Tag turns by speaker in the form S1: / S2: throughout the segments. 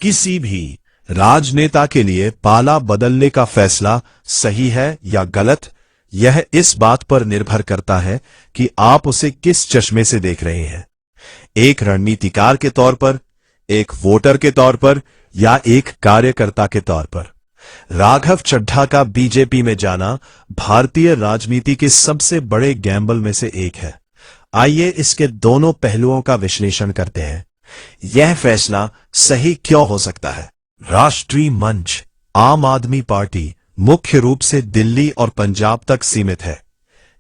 S1: किसी भी राजनेता के लिए पाला बदलने का फैसला सही है या गलत, यह इस बात पर निर्भर करता है कि आप उसे किस चश्मे से देख रहे हैं। एक रणनीतिकार के तौर पर, एक वोटर के तौर पर, या एक कार्यकर्ता के तौर पर। राघव चड्ढा का बीजेपी में जाना भारतीय राजनीति के सबसे बड़े गैम्बल में से एक है। आइए इसके दोनों पहलुओं का विश्लेषण करते हैं। यह फैसला सही क्यों हो सकता है? राष्ट्रीय मंच, आम आदमी पार्टी मुख्य रूप से दिल्ली और पंजाब तक सीमित है।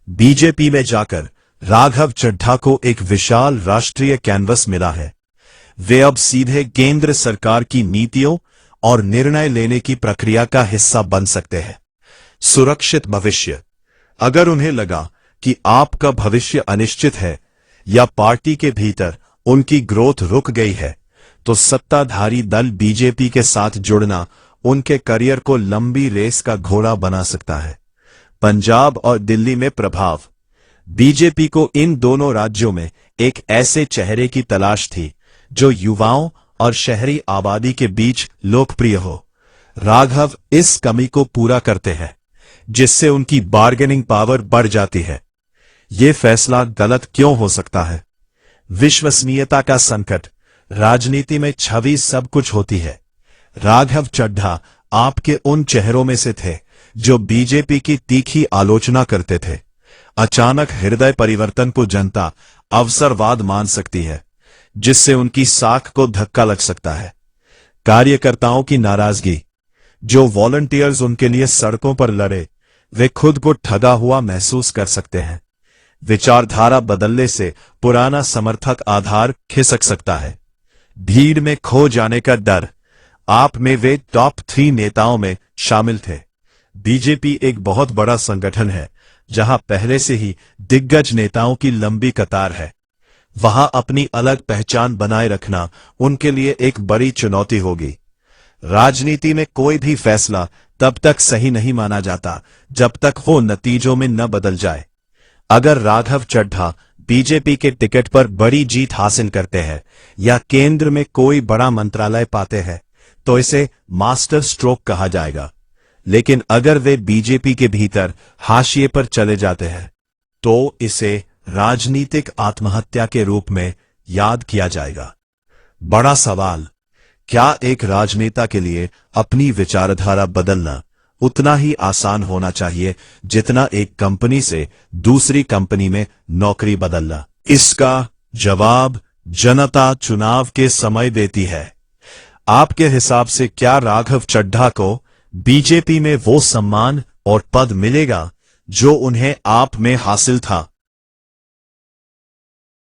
S1: बीजेपी में जाकर राघव चड्ढा को एक विशाल राष्ट्रीय कैनवस मिला है। वे अब सीधे केंद्र सरकार की नीतियों और निर्णय लेने की प्रक्रिया का हिस्सा बन सकते हैं। सुरक्षित भविष्य। अगर उन्हें लगा कि आपका भविष्य अनिश्चित है या पार्टी के भीतर उनकी ग्रोथ रुक गई है, तो सत्ताधारी दल बीजेपी के साथ जुड़ना उनके करियर को लंबी रेस का घोड़ा बना सकता है। पंजाब और दिल्ली में प्रभाव। बीजेपी को इन दोनों राज्यों में एक ऐसे चेहरे की तलाश थी जो युवाओं और शहरी आबादी के बीच लोकप्रिय हो। राघव इस कमी को पूरा करते हैं, जिससे उनकी बार्गेनिंग पावर बढ़ जाती है। यह फैसला गलत क्यों हो सकता है? विश्वसनीयता का संकट। राजनीति में छवि सब कुछ होती है। राघव चड्ढा आपके उन चेहरों में से थे जो बीजेपी की तीखी आलोचना करते थे। अचानक हृदय परिवर्तन को जनता अवसरवाद मान सकती है, जिससे उनकी साख को धक्का लग सकता है। कार्यकर्ताओं की नाराजगी। जो वॉलंटियर्स उनके लिए सड़कों पर लड़े, वे खुद को ठगा हुआ महसूस कर सकते हैं। विचारधारा बदलने से पुराना समर्थक आधार खिसक सकता है। भीड़ में खो जाने का डर। आप में वे टॉप 3 नेताओं में शामिल थे। बीजेपी एक बहुत बड़ा संगठन है, जहां पहले से ही दिग्गज नेताओं की लंबी कतार है। वहां अपनी अलग पहचान बनाए रखना उनके लिए एक बड़ी चुनौती होगी। राजनीति में कोई भी फैसला तब तक सही नहीं माना जाता जब तक वो नतीजों में न बदल जाए। अगर राघव चड्ढा बीजेपी के टिकट पर बड़ी जीत हासिल करते हैं या केंद्र में कोई बड़ा मंत्रालय पाते हैं, तो इसे मास्टर स्ट्रोक कहा जाएगा। लेकिन अगर वे बीजेपी के भीतर हाशिए पर चले जाते हैं, तो इसे राजनीतिक आत्महत्या के रूप में याद किया जाएगा। बड़ा सवाल, क्या एक राजनेता के लिए अपनी विचारधारा बदलना उतना ही आसान होना चाहिए जितना एक कंपनी से दूसरी कंपनी में नौकरी बदलना? इसका जवाब जनता चुनाव के समय देती है। आपके हिसाब से क्या राघव चड्ढा को बीजेपी में वो सम्मान और पद मिलेगा जो उन्हें आप में हासिल था?